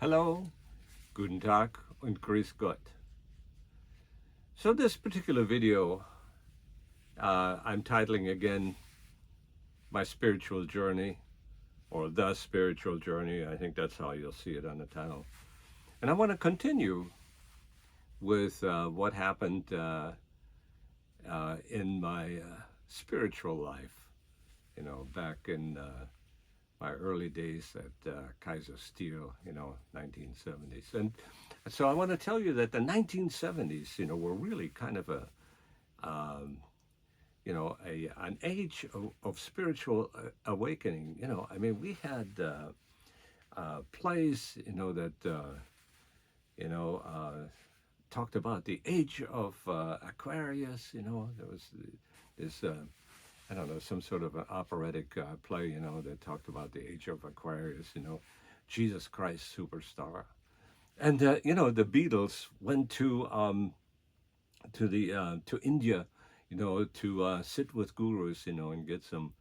Hello, guten Tag und grüß Gott. So this particular video, I'm titling again, My Spiritual Journey, or The Spiritual Journey. I think that's how you'll see it on the title. And I want to continue with what happened in my spiritual life, back in my early days at Kaiser Steel, 1970s. And so I want to tell you that the 1970s, were really kind of um, an age of spiritual awakening. I mean, we had plays, that, talked about the age of Aquarius. There was this I don't know, some sort of an operatic play, that talked about the age of Aquarius, Jesus Christ Superstar. And, the Beatles went to India, to sit with gurus, and get some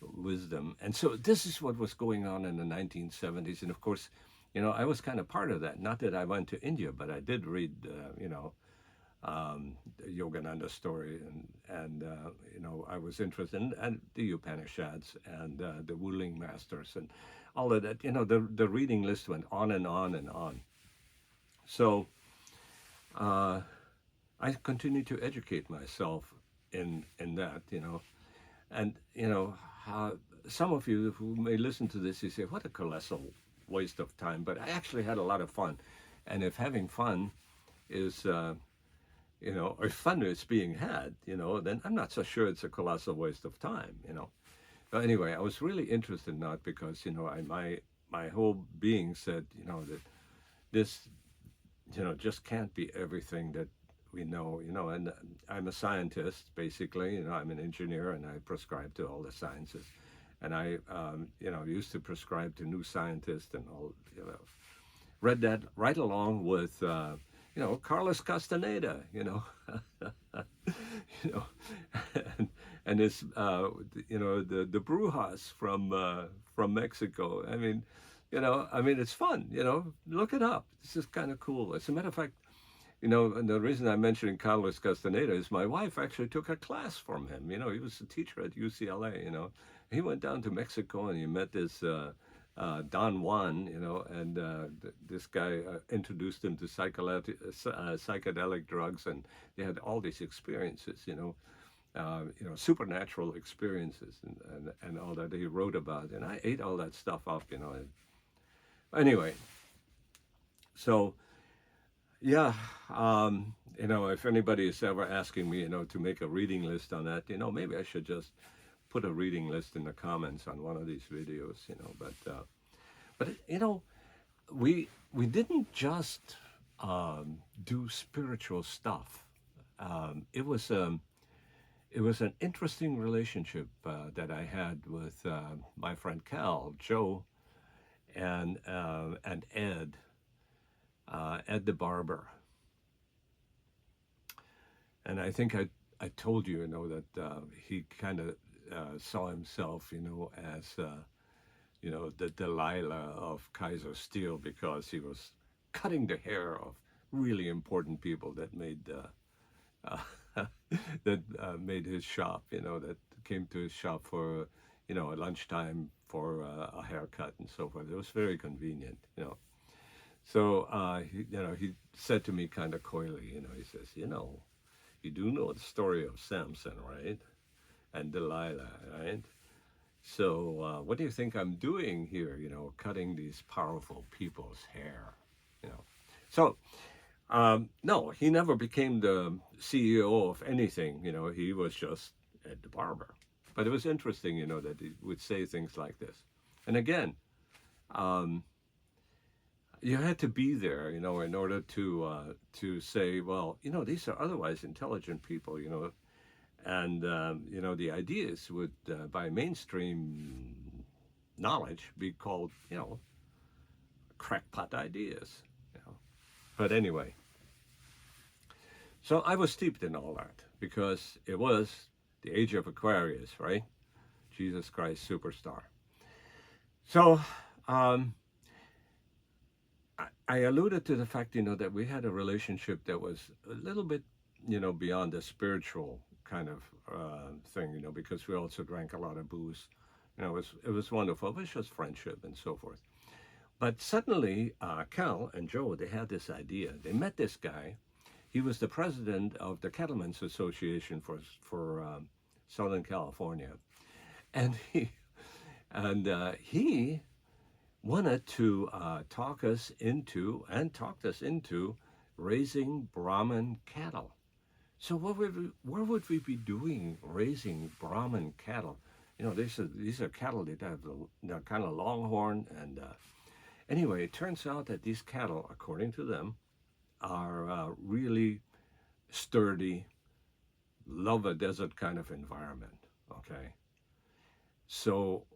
wisdom. And so this is what was going on in the 1970s. And of course, I was kind of part of that. Not that I went to India, but I did read, the Yogananda story, and I was interested in the Upanishads and the Wuling masters and all of that. The reading list went on and on and on. So I continued to educate myself in that, and some of you who may listen to this, you say, "What a colossal waste of time!" But I actually had a lot of fun, and if having fun is if fun is being had, then I'm not so sure it's a colossal waste of time, But anyway, I was really interested in that because, my whole being said, that this, just can't be everything that we know, and I'm a scientist, basically, I'm an engineer and I prescribe to all the sciences. And I, used to prescribe to new scientists and all, read that right along with, Carlos Castaneda, and his, the Brujas from Mexico. I mean, it's fun, look it up. This is kind of cool. As a matter of fact, and the reason I'm mentioning Carlos Castaneda is my wife actually took a class from him. He was a teacher at UCLA, He went down to Mexico and he met this, Don Juan, and this guy introduced him to psychedelic drugs, and they had all these experiences, supernatural experiences, and all that he wrote about, and I ate all that stuff up, Anyway, so yeah, if anybody is ever asking me, to make a reading list on that, maybe I should just put a reading list in the comments on one of these videos, but we didn't just do spiritual stuff. It was an interesting relationship that I had with my friend Cal, Joe, and Ed, Ed the barber. And I think I told you, that he kind of saw himself, as, the Delilah of Kaiser Steel, because he was cutting the hair of really important people that made made his shop, that came to his shop for, at lunchtime for a haircut and so forth. It was very convenient, So, he said to me kind of coyly, he says, you do know the story of Samson, right? And Delilah, right? So what do you think I'm doing here, cutting these powerful people's hair, So, no, he never became the CEO of anything, he was just Ed the barber. But it was interesting, that he would say things like this. And again, you had to be there, in order to say, well, these are otherwise intelligent people, and the ideas would, by mainstream knowledge, be called, crackpot ideas, But anyway, so I was steeped in all that because it was the age of Aquarius, right? Jesus Christ Superstar. So, I alluded to the fact, that we had a relationship that was a little bit, beyond the spiritual kind of thing, because we also drank a lot of booze. It was wonderful. It was just friendship and so forth. But suddenly, Cal and Joe, they had this idea. They met this guy. He was the president of the Cattlemen's Association for Southern California, and he wanted to talked us into raising Brahman cattle. So where would we be doing raising Brahman cattle? These are cattle that have they're kind of longhorn, and anyway, it turns out that these cattle, according to them, are really sturdy, love a desert kind of environment. Okay, so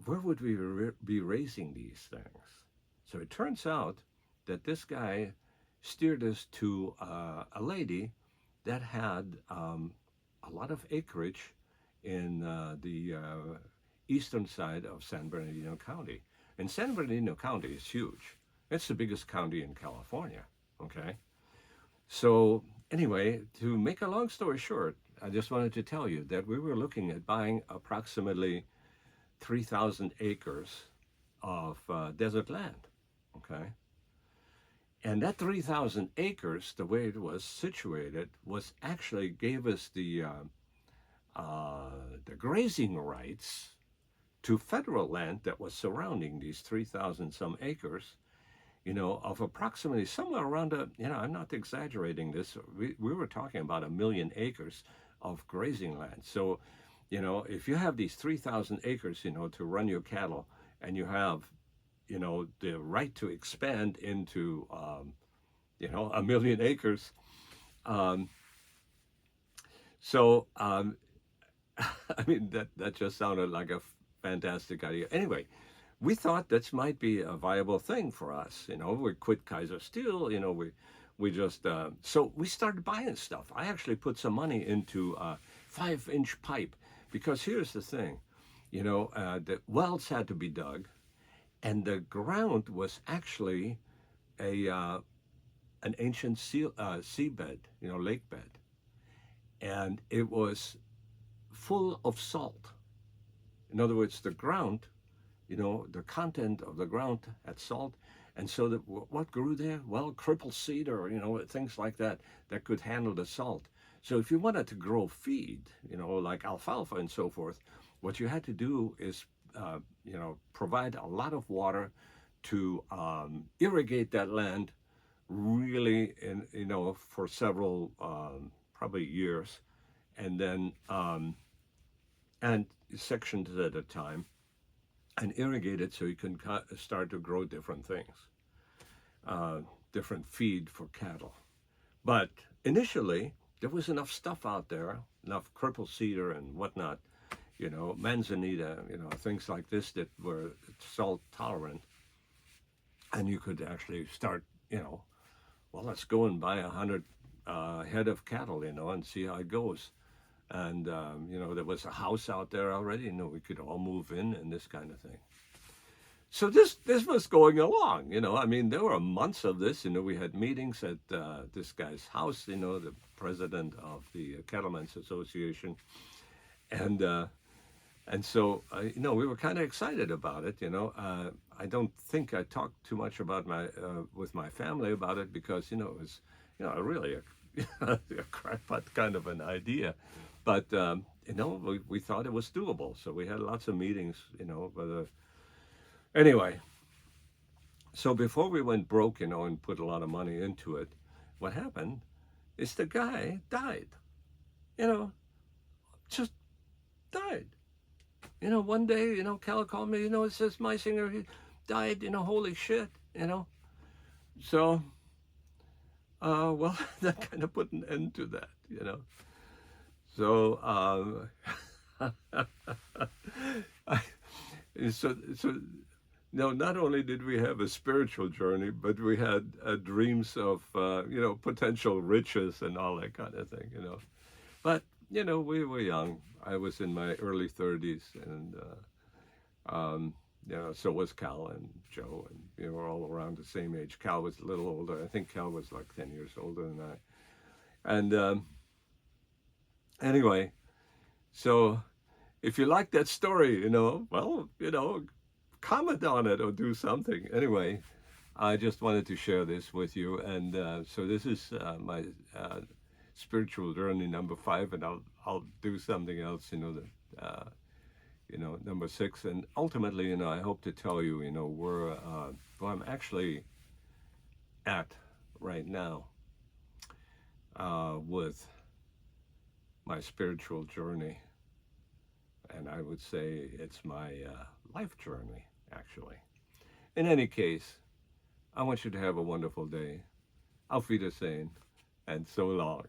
where would we be raising these things? So it turns out that this guy steered us to a lady that had a lot of acreage in the eastern side of San Bernardino County. And San Bernardino County is huge. It's the biggest county in California. Okay. So anyway, to make a long story short, I just wanted to tell you that we were looking at buying approximately 3,000 acres of desert land. Okay. And that 3,000 acres, the way it was situated, was actually gave us the grazing rights to federal land that was surrounding these 3,000 some acres, of approximately somewhere around I'm not exaggerating this, we were talking about 1,000,000 acres of grazing land. So, if you have these 3,000 acres, to run your cattle, and you have, the right to expand into, 1,000,000 acres. Um, so, I mean, that just sounded like a fantastic idea. Anyway, we thought this might be a viable thing for us. We quit Kaiser Steel. We just so we started buying stuff. I actually put some money into 5-inch pipe, because here's the thing, the wells had to be dug, and the ground was actually an ancient seabed, lake bed, and it was full of salt. In other words, the ground, the content of the ground had salt. And so what grew there? Well, crippled cedar, things like that could handle the salt. So if you wanted to grow feed, like alfalfa and so forth, what you had to do is, provide a lot of water to irrigate that land really, for several, probably years, and then, and sections at a time, and irrigate it so you can start to grow different things, different feed for cattle. But initially, there was enough stuff out there, enough crippled cedar and whatnot, manzanita, things like this that were salt tolerant. And you could actually start, well, let's go and buy 100 head of cattle, and see how it goes. And, there was a house out there already, we could all move in and this kind of thing. So this was going along, I mean, there were months of this, we had meetings at this guy's house, the president of the Cattlemen's Association. And so, we were kind of excited about it, I don't think I talked too much about with my family about it, because, it was, really a crackpot kind of an idea. But, we thought it was doable. So we had lots of meetings, anyway. So before we went broke, and put a lot of money into it, what happened is the guy died, just died. One day, Cal called me, it says Meisinger, he died, holy shit, So, well, that kind of put an end to that, So, not only did we have a spiritual journey, but we had dreams of, potential riches and all that kind of thing, But, we were young. I was in my early 30s, and So was Cal and Joe, and we're all around the same age. Cal was a little older. I think Cal was like 10 years older than I. And anyway, so if you like that story, well, comment on it or do something. Anyway, I just wanted to share this with you. And so this is my spiritual journey number 5, and I'll do something else, number 6. And ultimately, I hope to tell you, where I'm actually at right now with my spiritual journey. And I would say it's my life journey, actually. In any case, I want you to have a wonderful day. Auf Wiedersehen, and so long.